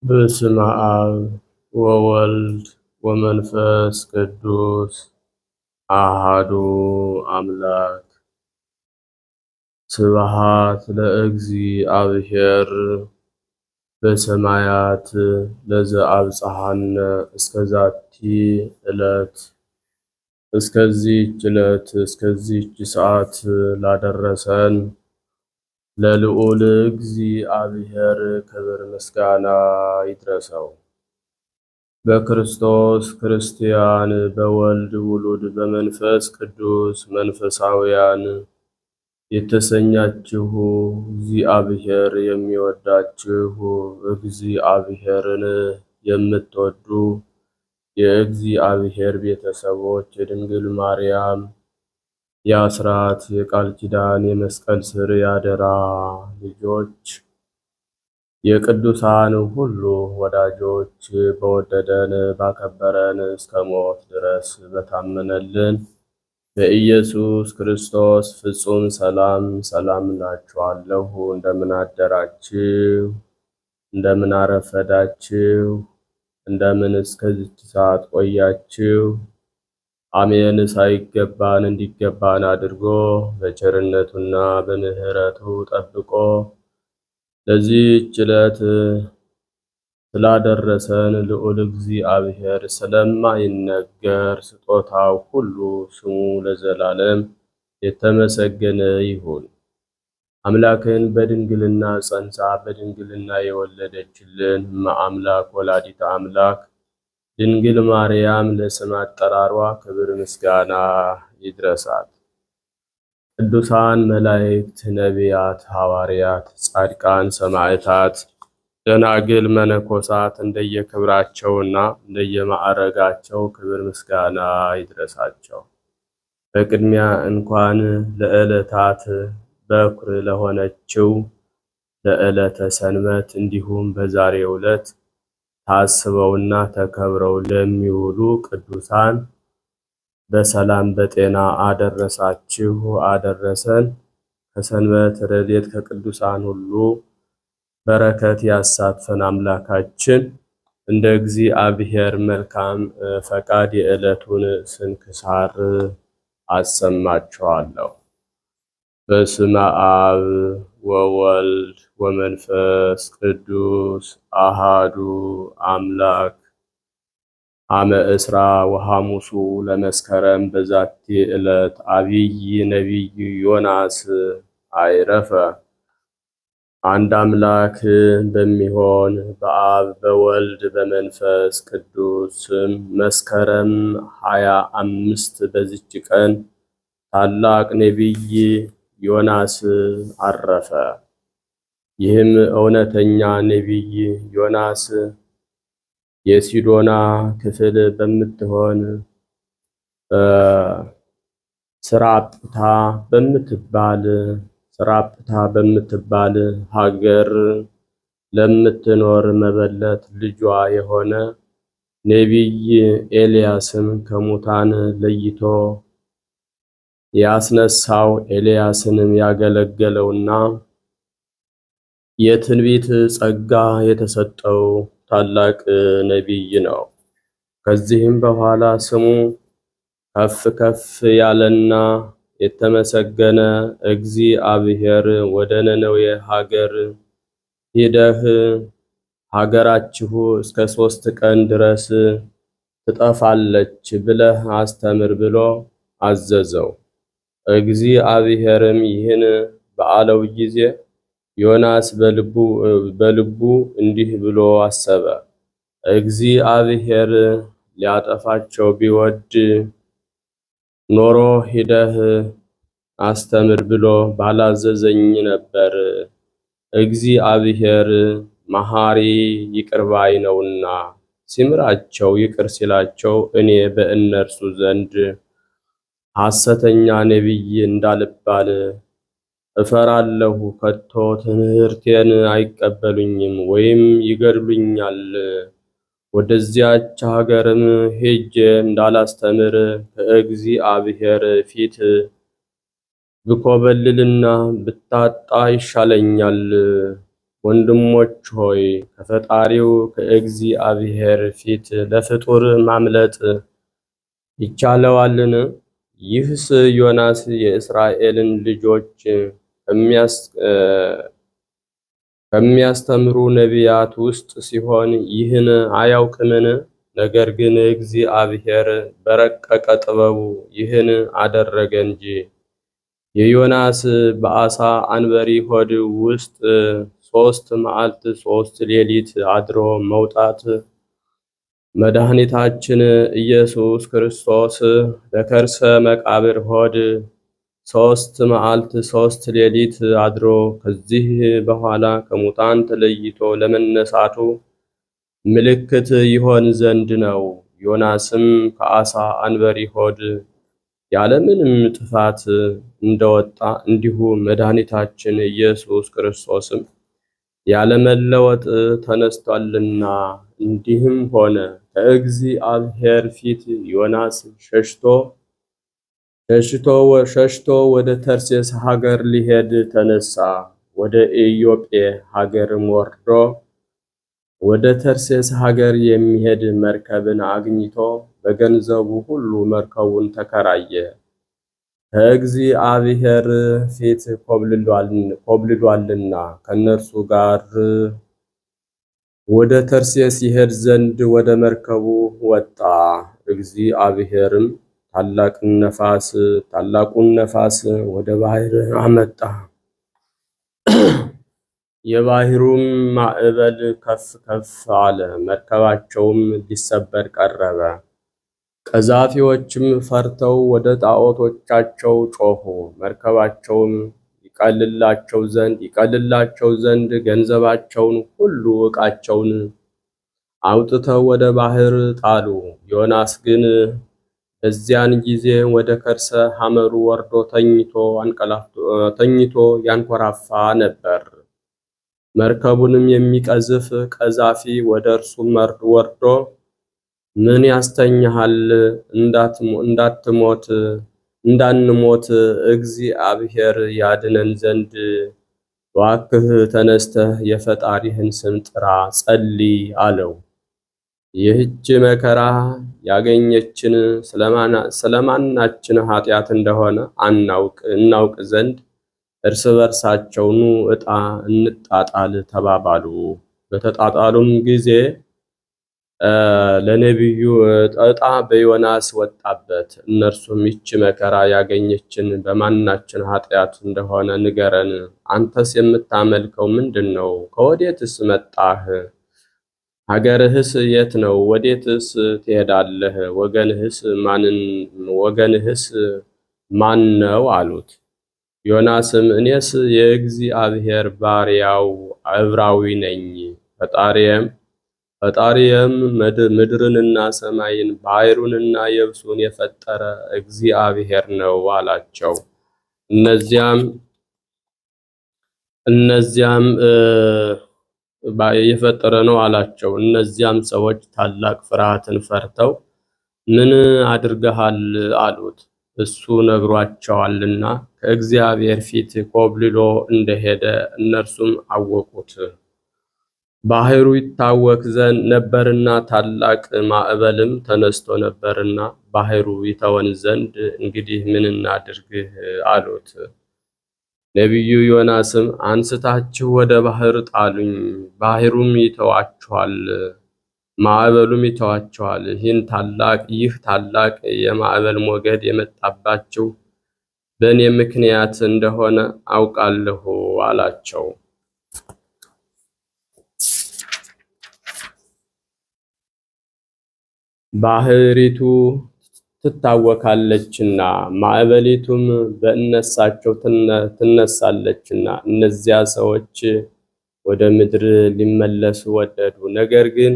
በስመ አብ ወወልድ ወመንፈስ ቅዱስ አሃዱ አምላክ። ስብሐት ለእግዚአብሔር በሰማያት ለዘአብጽሐነ እስከዛቲ ዕለት እስከዚህች ሰዓት ላደረሰን ለልዑል እግዚአብሔር ክብር ምስጋና ይድረሰው። በክርስቶስ ክርስቲያን፣ በወልድ ውሉድ፣ በመንፈስ ቅዱስ መንፈሳውያን የተሰኛችሁ እግዚአብሔር የሚወዳችሁ እግዚአብሔርን የምትወዱ የእግዚአብሔር ቤተሰቦች የድንግል ማርያም የአስራት የቃል ኪዳን የመስቀል ስር ያደራ ልጆች የቅዱሳን ሁሉ ወዳጆች በወደደን ባከበረን እስከ ሞት ድረስ በታመነልን በኢየሱስ ክርስቶስ ፍጹም ሰላም እላችኋለሁ። እንደምን አደራችሁ? እንደምን አረፈዳችሁ? እንደምን እስከዚች ሰዓት ቆያችሁ? አሜን። ሳይገባን እንዲገባን አድርጎ በቸርነቱና በምሕረቱ ጠብቆ ለዚህች ዕለት ስላደረሰን ልዑል እግዚአብሔር ስለማይነገር ስጦታው ሁሉ ስሙ ለዘላለም የተመሰገነ ይሁን። አምላክን በድንግልና ጸንሳ በድንግልና የወለደችልን እመአምላክ ወላዲተ አምላክ ድንግል ማርያም ለስም አጠራሯ ክብር ምስጋና ይድረሳት። ቅዱሳን መላእክት፣ ነቢያት፣ ሐዋርያት፣ ጻድቃን፣ ሰማዕታት፣ ደናግል፣ መነኮሳት እንደየክብራቸውና እንደየማዕረጋቸው ክብር ምስጋና ይድረሳቸው። በቅድሚያ እንኳን ለዕለታት በኩር ለሆነችው ለዕለተ ሰንበት እንዲሁም በዛሬው ዕለት ታስበውና ተከብረው ለሚውሉ ቅዱሳን በሰላም በጤና አደረሳችሁ አደረሰን። ከሰንበት ረድኤት ከቅዱሳን ሁሉ በረከት ያሳትፈን አምላካችን። እንደ እግዚአብሔር መልካም ፈቃድ የዕለቱን ስንክሳር አሰማችኋለሁ። በስመ አብ ወወልድ ወመንፈስ ቅዱስ አሃዱ አምላክ። አመ እስራ ወሐሙሱ ለመስከረም በዛቲ ዕለት አብይ ነቢይ ዮናስ አይረፈ። አንድ አምላክ በሚሆን በአብ በወልድ በመንፈስ ቅዱስ ስም መስከረም 25 በዚች ቀን ታላቅ ነቢይ ዮናስ አረፈ። ይህም እውነተኛ ነቢይ ዮናስ የሲዶና ክፍል በምትሆን ስራጵታ በምትባል ሀገር ለምትኖር መበለት ልጇ የሆነ ነቢይ ኤልያስን ከሙታን ለይቶ ያስነሳው ኤልያስንም ያገለገለውና የትንቢት ጸጋ የተሰጠው ታላቅ ነቢይ ነው። ከዚህም በኋላ ስሙ ከፍ ከፍ ያለና የተመሰገነ እግዚአብሔር ወደ ነነዌ ሀገር ሄደህ ሀገራችሁ እስከ 3 ቀን ድረስ ትጠፋለች ብለህ አስተምር ብሎ አዘዘው። እግዚአብሔርም ይህን በአለው ጊዜ ዮናስ በልቡ እንዲህ ብሎ አሰበ። እግዚአብሔር ሊያጠፋቸው ቢወድ ኖሮ ሂደህ አስተምር ብሎ ባላዘዘኝ ነበር። እግዚአብሔር መሐሪ ይቅር ባይ ነውና ሲምራቸው ይቅር ሲላቸው እኔ በእነርሱ ዘንድ ሐሰተኛ ነቢይ እንዳልባል እፈራለሁ። ከቶ ትምህርቴን አይቀበሉኝም ወይም ይገድሉኛል። ወደዚያች ሀገርም ሄጄ እንዳላስተምር ከእግዚአብሔር ፊት ብኮበልልና ብታጣ ይሻለኛል ወንድሞች ሆይ ከፈጣሪው ከእግዚአብሔር ፊት ለፍጡር ማምለጥ ይቻለዋልን? ይህስ ዮናስ የእስራኤልን ልጆች ከሚያስተምሩ ነቢያት ውስጥ ሲሆን ይህን አያውቅምን? ነገር ግን እግዚአብሔር በረቀቀ ጥበቡ ይህን አደረገ እንጂ። የዮናስ በአሳ አንበሪ ሆድ ውስጥ 3 መዓልት 3 ሌሊት አድሮ መውጣት መድኃኒታችን ኢየሱስ ክርስቶስ በከርሰ መቃብር ሆድ 3 መዓልት 3 ሌሊት አድሮ ከዚህ በኋላ ከሙታን ተለይቶ ለመነሳቱ ምልክት ይሆን ዘንድ ነው። ዮናስም ከአሳ አንበሪ ሆድ ያለምንም ጥፋት እንደወጣ እንዲሁ መድኃኒታችን ኢየሱስ ክርስቶስም ያለመለወጥ ተነስቷልና። እንዲህም ሆነ ከእግዚአብሔር ፊት ዮናስ ሸሽቶ ወደ ተርሴስ ሀገር ሊሄድ ተነሳ። ወደ ኢዮጴ ሀገርም ወርዶ ወደ ተርሴስ ሀገር የሚሄድ መርከብን አግኝቶ በገንዘቡ ሁሉ መርከቡን ተከራየ። ከእግዚአብሔር ፊት ኮብልሏልና ከነርሱ ጋር ወደ ተርሴስ ይሄድ ዘንድ ወደ መርከቡ ወጣ። እግዚአብሔርም ታላቁን ነፋስ ወደ ባህር አመጣ። የባህሩም ማዕበል ከፍ ከፍ አለ፣ መርከባቸውም ሊሰበር ቀረበ። ቀዛፊዎችም ፈርተው ወደ ጣዖቶቻቸው ጮኹ። መርከባቸውም ይቀልላቸው ዘንድ ገንዘባቸውን ሁሉ ዕቃቸውን አውጥተው ወደ ባህር ጣሉ። ዮናስ ግን በዚያን ጊዜ ወደ ከርሰ ሐመሩ ወርዶ ተኝቶ ያንኮራፋ ነበር። መርከቡንም የሚቀዝፍ ቀዛፊ ወደ እርሱ ወርዶ ምን ያስተኛሃል? እንዳንሞት እግዚአብሔር ያድነን ዘንድ እባክህ ተነስተህ የፈጣሪህን ስም ጥራ፣ ጸልይ አለው። ይህች መከራ ያገኘችን ስለማናችን ኃጢአት እንደሆነ እናውቅ ዘንድ እርስ በርሳቸው ኑ ዕጣ እንጣጣል ተባባሉ። በተጣጣሉም ጊዜ ለነቢዩ ዕጣ በዮናስ ወጣበት። እነርሱም ይህች መከራ ያገኘችን በማናችን ኃጢአት እንደሆነ ንገረን። አንተስ የምታመልከው ምንድን ነው? ከወዴትስ መጣህ? ሀገርህስ የት ነው? ወዴትስ ትሄዳለህ? ወገንህስ ማን ነው? አሉት። ዮናስም እኔስ የእግዚአብሔር ባሪያው ዕብራዊ ነኝ፣ ፈጣሪየም ምድርንና ሰማይን ባሕሩንና የብሱን የፈጠረ እግዚአብሔር ነው አላቸው። እነዚያም የፈጠረ ነው አላቸው። እነዚያም ሰዎች ታላቅ ፍርሃትን ፈርተው ምን አድርገሃል አሉት። እሱ ነግሯቸዋልና ከእግዚአብሔር ፊት ኮብልሎ እንደሄደ እነርሱም አወቁት። ባህሩ ይታወክ ዘንድ ነበርና ታላቅ ማዕበልም ተነስቶ ነበርና ባህሩ ይተወን ዘንድ እንግዲህ ምን እናድርግ አሉት። ነቢዩ ዮናስም አንስታችሁ ወደ ባህር ጣሉኝ፣ ባህሩም ይተዋችኋል፣ ማዕበሉም ይተዋችኋል። ይህ ታላቅ የማዕበል ሞገድ የመጣባችሁ በእኔ ምክንያት እንደሆነ አውቃለሁ አላቸው። ባህሪቱ ትታወካለችና ማዕበሊቱም በእነሳቸው ትነሳለችና እነዚያ ሰዎች ወደ ምድር ሊመለሱ ወደዱ፣ ነገር ግን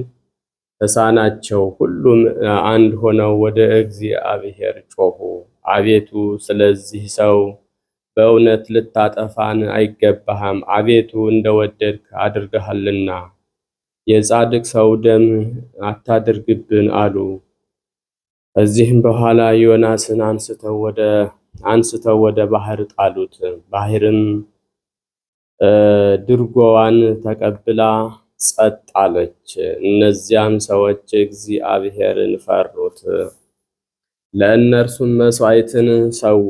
ተሳናቸው። ሁሉም አንድ ሆነው ወደ እግዚአብሔር ጮኹ። አቤቱ ስለዚህ ሰው በእውነት ልታጠፋን አይገባህም፣ አቤቱ እንደወደድክ አድርገሃልና የጻድቅ ሰው ደም አታድርግብን አሉ። ከዚህም በኋላ ዮናስን አንስተው ወደ ባህር ጣሉት። ድርጎዋን ተቀብላ ጸጥ አለች። እነዚያም ሰዎች እግዚአብሔርን ፈሩት፣ ለእነርሱም መሥዋዕትን ሰዉ፣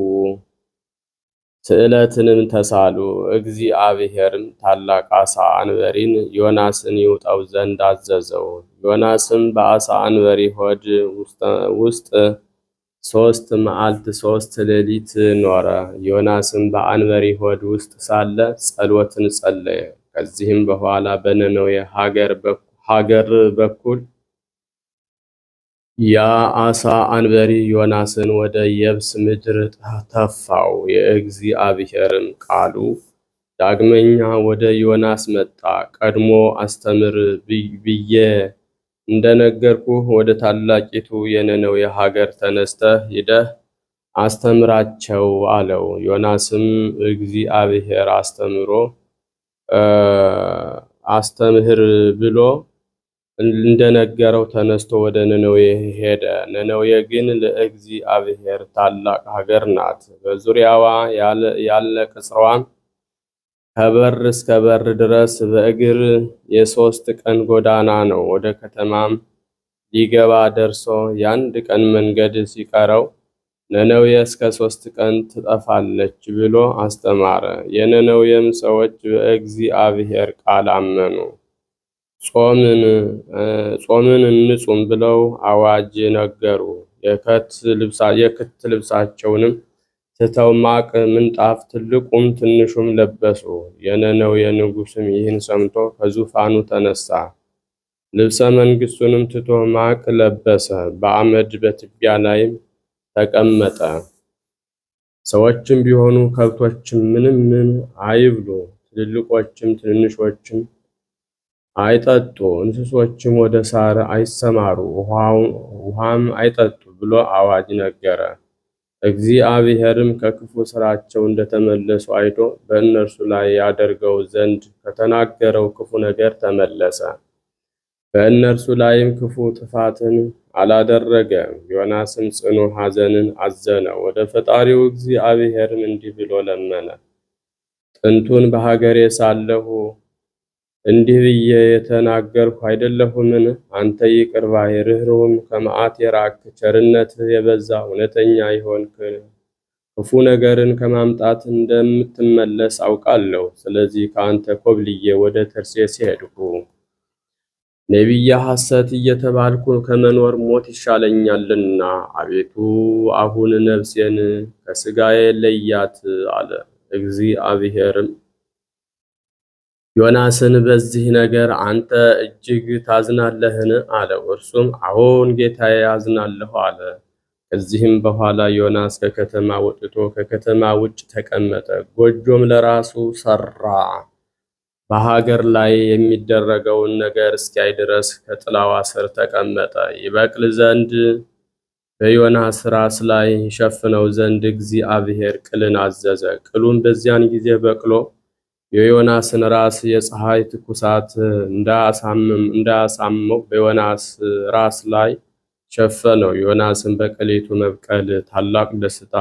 ስዕለትንም ተሳሉ። እግዚአብሔርም ታላቅ ዓሣ አንበሪን ዮናስን ይውጠው ዘንድ አዘዘው። ዮናስም በዓሣ አንበሪ ሆድ ውስጥ 3 መዓልት 3 ሌሊት ኖረ። ዮናስም በአንበሪ ሆድ ውስጥ ሳለ ጸሎትን ጸለየ። ከዚህም በኋላ በነነዌ ሀገር በኩል ያ ዓሣ አንበሪ ዮናስን ወደ የብስ ምድር ተፋው። የእግዚአብሔርም ቃሉ ዳግመኛ ወደ ዮናስ መጣ። ቀድሞ አስተምር ብዬ እንደነገርኩህ ወደ ታላቂቱ የነነዌ ሀገር ተነስተህ ሂደህ አስተምራቸው አለው። ዮናስም እግዚአብሔር አስተምህር ብሎ እንደነገረው ተነስቶ ወደ ነነዌ ሄደ። ነነዌ ግን ለእግዚአብሔር ታላቅ ሀገር ናት። በዙሪያዋ ያለ ቅጽሯም ከበር እስከ በር ድረስ በእግር የ3 ቀን ጎዳና ነው። ወደ ከተማም ሊገባ ደርሶ የ1 ቀን መንገድ ሲቀረው ነነዌ እስከ 3 ቀን ትጠፋለች ብሎ አስተማረ። የነነዌም ሰዎች በእግዚአብሔር ቃል አመኑ። ጾምን እንጹም ብለው አዋጅ ነገሩ። የክት ልብሳቸውንም ትተው ማቅ ምንጣፍ ትልቁም ትንሹም ለበሱ። የነነዌ ንጉሥም ይህን ሰምቶ ከዙፋኑ ተነሳ፣ ልብሰ መንግሥቱንም ትቶ ማቅ ለበሰ፣ በአመድ በትቢያ ላይም ተቀመጠ። ሰዎችም ቢሆኑ ከብቶችም ምንም አይብሉ፣ ትልልቆችም ትንንሾችም አይጠጡ፣ እንስሶችም ወደ ሳር አይሰማሩ፣ ውሃም አይጠጡ ብሎ አዋጅ ነገረ። እግዚአብሔርም ከክፉ ሥራቸው እንደተመለሱ አይቶ በእነርሱ ላይ ያደርገው ዘንድ ከተናገረው ክፉ ነገር ተመለሰ። በእነርሱ ላይም ክፉ ጥፋትን አላደረገም። ዮናስም ጽኑ ሐዘንን አዘነ። ወደ ፈጣሪው እግዚአብሔርም እንዲህ ብሎ ለመነ። ጥንቱን በሀገሬ ሳለሁ እንዲህ ብዬ የተናገርሁ አይደለሁምን? አንተ ይቅር ባይ ርኅሩህም ከመዓት የራቅህ ቸርነትህ የበዛ እውነተኛ የሆንክ ክፉ ነገርን ከማምጣት እንደምትመለስ አውቃለሁ። ስለዚህ ከአንተ ኮብልዬ ወደ ተርሴስ ሄድሁ። ነቢየ ሐሰት እየተባልኩ ከመኖር ሞት ይሻለኛልና፣ አቤቱ አሁን ነፍሴን ከሥጋዬ ለያት አለ። እግዚአብሔርም ዮናስን በዚህ ነገር አንተ እጅግ ታዝናለህን? አለው። እርሱም አዎን ጌታዬ አዝናለሁ አለ። ከዚህም በኋላ ዮናስ ከከተማ ወጥቶ ከከተማ ውጭ ተቀመጠ። ጎጆም ለራሱ ሰራ። በሀገር ላይ የሚደረገውን ነገር እስኪያይ ድረስ ከጥላዋ ስር ተቀመጠ። ይበቅል ዘንድ በዮናስ ራስ ላይ ይሸፍነው ዘንድ እግዚአብሔር ቅልን አዘዘ። ቅሉም በዚያን ጊዜ በቅሎ የዮናስን ራስ የፀሐይ ትኩሳት እንዳያሳመው በዮናስ ራስ ላይ ሸፈነው። ዮናስን በቅሊቱ መብቀል ታላቅ ደስታ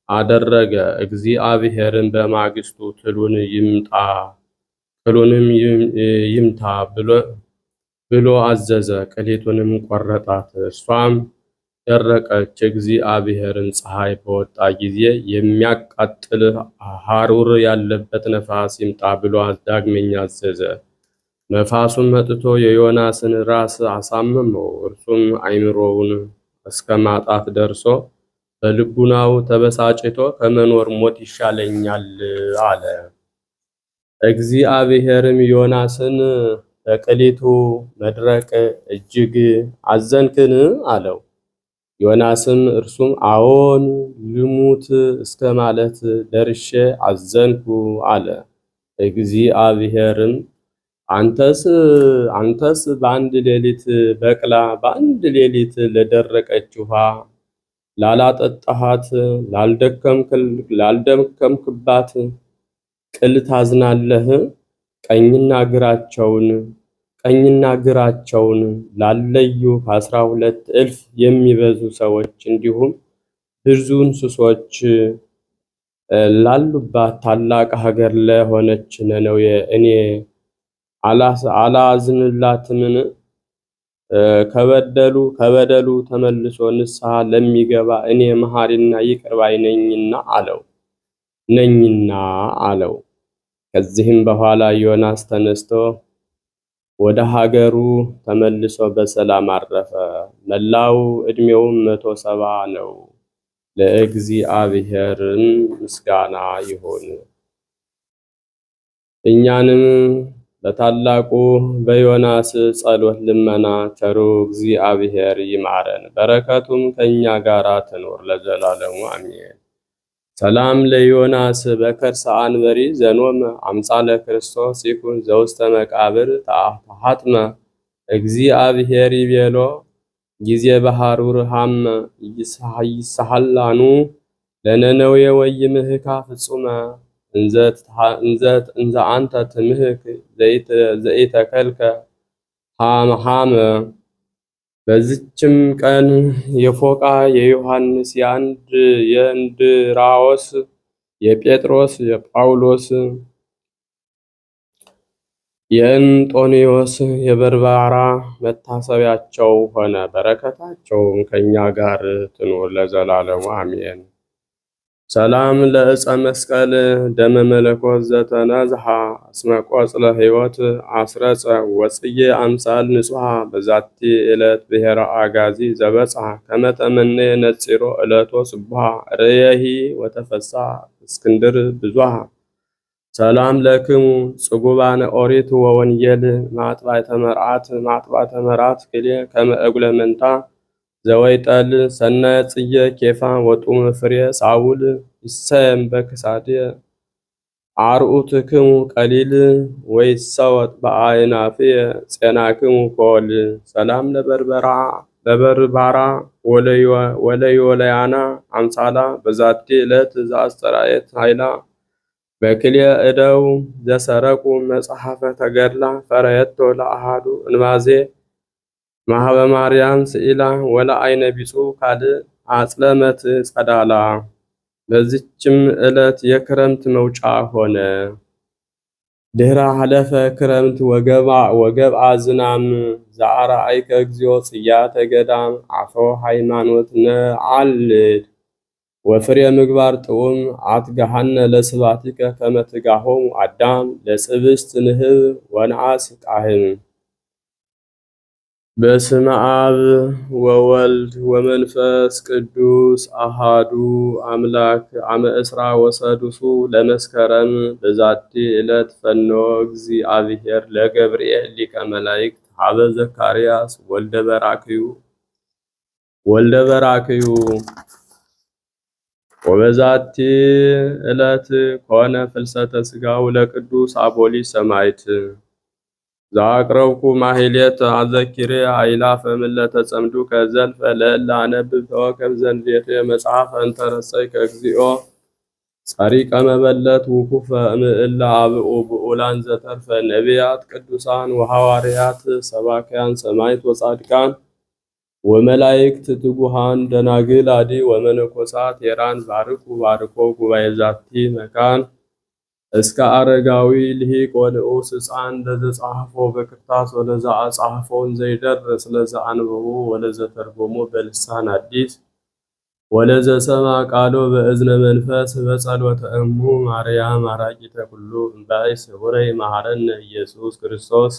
አደረገ። እግዚአብሔርን በማግስቱ ቅሉንም ይምታ ብሎ አዘዘ። ቅሊቱንም ቆረጣት፣ እርሷም ደረቀች። እግዚአብሔርን ፀሐይ በወጣ ጊዜ የሚያቃጥል ሐሩር ያለበት ነፋስ ይምጣ ብሎ ዳግመኛ አዘዘ። ነፋሱም መጥቶ የዮናስን ራስ አሳመመው። እርሱም አእምሮውን እስከ ማጣት ደርሶ በልቡናው ተበሳጭቶ ከመኖር ሞት ይሻለኛል አለ። እግዚአብሔርም ዮናስን በቅሊቱ መድረቅ እጅግ አዘንክን? አለው። ዮናስም እርሱም አዎን ልሙት እስከ ማለት ደርሼ አዘንኩ አለ። እግዚአብሔርም አንተስ በአንድ ሌሊት በቅላ በአንድ ሌሊት ለደረቀች ውሃ ላላጠጣሃት ላልደከምክባት ቅል ታዝናለህ? ቀኝና ግራቸውን ላለዩ ከ12,000 የሚበዙ ሰዎች እንዲሁም ብዙ እንስሶች ላሉባት ታላቅ ሀገር ለሆነች ነነዌ እኔ አላዝንላትምን? ከበደሉ ተመልሶ ንስሐ ለሚገባ እኔ መሐሪና ይቅር ባይ ነኝና አለው። ከዚህም በኋላ ዮናስ ተነስቶ ወደ ሀገሩ ተመልሶ በሰላም አረፈ። መላው ዕድሜውም 170 ነው። ለእግዚአብሔርም ምስጋና ይሁን። እኛንም በታላቁ በዮናስ ጸሎት ልመና ቸሩ እግዚአብሔር ይማረን፣ በረከቱም ከእኛ ጋር ትኖር ለዘላለሙ አሜን። ሰላም ለዮናስ በከርሰ አንበሪ ዘኖም አምሳለ ክርስቶስ ይኩን ዘውስተ መቃብር ተሐጥመ እግዚአብሔር ይቤሎ ጊዜ በሐሩር ሃመ ይሳሃላኑ ለነነዌ ወይምህካ ፍጹመ እንዘ አንተ ትምህክ ዘይተከልከ ሃመ። በዚችም ቀን የፎቃ የዮሐንስ የእንድራዎስ የጴጥሮስ የጳውሎስ የእንጦንዮስ የበርባራ መታሰቢያቸው ሆነ። በረከታቸውም ከእኛ ጋር ትኑር ለዘላለሙ አሜን። ሰላም ለዕፀ መስቀል ደመ መለኮት ዘተነዝሐ እስመ ቆጽለ ሕይወት አስረጸ ወጽዬ አምሳል ንጹሐ በዛቲ ዕለት ብሔረ አጋዚ ዘበጽሐ ከመ ተመነ ነጺሮ ዕለቶ ስቡሐ ርእየሂ ወተፈሳ እስክንድር ብዙሃ። ሰላም ለክሙ ጽጉባነ ኦሪት ወወንጌል ማጥባዕተ መርዓት ክልኤ ከመ እጉለ መንታ ዘወይጠል ሰናየ ጽጌ ኬፋ ወጡም ፍሬ ሳውል ይሰየም በክሳድየ አርዑትክሙ ቀሊል ወይሰወጥ በአይናፍየ ጼናክሙ ኮል። ሰላም ለበርባራ ወለዮለያና አምሳላ በዛቲ ዕለት ዘአስተርአየት ኃይላ በክልኤ እደው ዘሰረቁ መጽሐፈ ተገድላ ፈረየቶ ለአሃዱ እንባዜ ማህበ ማርያም ስኢላ ወላ አይነ ቢጹ ካልእ አጽለመት ጸዳላ። በዚችም ዕለት የክረምት መውጫ ሆነ። ድህረ ሀለፈ ክረምት ወገብአ ዝናም ዘአርአይከ እግዚኦ ጽያተ ገዳም አፈ ሃይማኖት ነዓልድ ወፍሬ ምግባር ጥዑም አትጋሃነ ለስባቲከ ከመ ትጋሆሙ አዳም ለጽብስት ንህብ ወነአስ ቃህም። በስመ አብ ወወልድ ወመንፈስ ቅዱስ አሃዱ አምላክ አመ እስራ ወሰዱሱ ለመስከረም በዛቲ ዕለት ፈኖ እግዚአብሔር ለገብርኤል ሊቀ መላእክት ሀበ ዘካርያስ ወልደ በራክዩ ወበዛቲ ዕለት ኮነ ፍልሰተ ሥጋው ለቅዱስ አቦሊ ሰማዕት። ዘአቅረብኩ ማሕሌተ አዘኪሬ አእላፈ ምለተ ጸምዱ ከዘልፈ ለእለ አነብብ ተወከፍ ዘንዴቴ መጽሐፈ እንተረሰይከ እግዚኦ ጸሪቀ መበለት ውኩፈ እምእለ አብኡ ብኡላን ዘተርፈ ነቢያት ቅዱሳን ወሐዋርያት ሰባክያን ሰማዕት ወጻድቃን ወመላእክት ትጉሃን ደናግል አዲ ወመነኮሳት ሄራን ባርኮ ጉባኤ ዛቲ መካን እስከ አረጋዊ ልሂቅ ወንዑስ ሕፃን ለዘጻሕፎ በክርታስ ወለዛ አጻሕፎን ዘይደርስ ለዛ አንብቦ ወለዘ ተርጎሞ በልሳን አዲስ ወለዘ ሰማ ቃሎ በእዝነ መንፈስ በጸሎተ እሙ ማርያም አራቂተ ኩሉ እምባይ ስውረይ መሐረነ ኢየሱስ ክርስቶስ።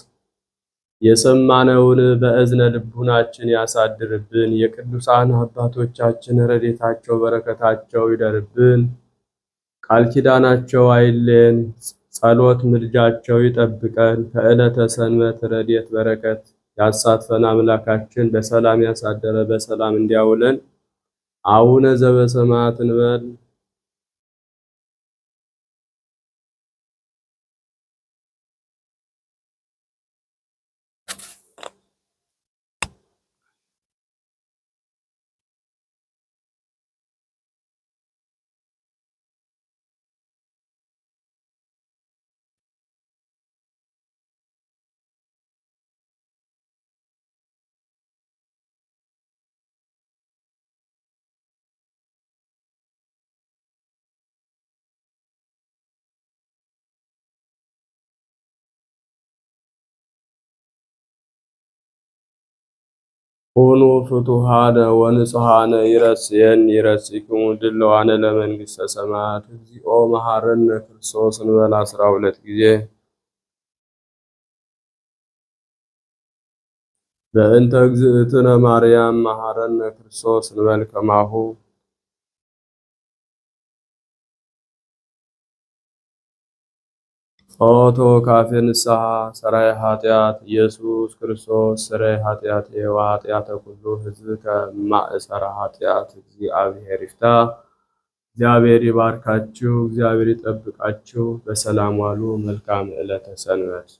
የሰማነውን በእዝነ ልቡናችን ያሳድርብን። የቅዱሳን አባቶቻችን ረድኤታቸው በረከታቸው ይደርብን። ቃል ኪዳናቸው አይለየን። ጸሎት ምልጃቸው ይጠብቀን። ከዕለተ ሰንበት ረድኤት በረከት ያሳትፈን። አምላካችን በሰላም ያሳደረ በሰላም እንዲያውለን። አቡነ ዘበሰማያት እንበል። ሁኑ ፍቱሃነ ወንጹሃነ ይረስይክሙ ድለዋነ ለመንግሥተ ሰማያት። እግዚኦ መሐረነ ክርስቶስ እንበል 12 ጊዜ። በእንተ እግዝእትነ ማርያም መሐረነ ክርስቶስ እንበል ከማሁ። ኦቶ ካፌ ንስሐ ሰራይ ኃጢአት ኢየሱስ ክርስቶስ ሰራይ ኃጢአት ወኃጢአተ ኩሉ ሕዝብ ከማእሰረ ኃጢአት እግዚአብሔር ይፍታ። እግዚአብሔር ይባርካችሁ፣ እግዚአብሔር ይጠብቃችሁ። በሰላም ዋሉ። መልካም ዕለተ ሰንበት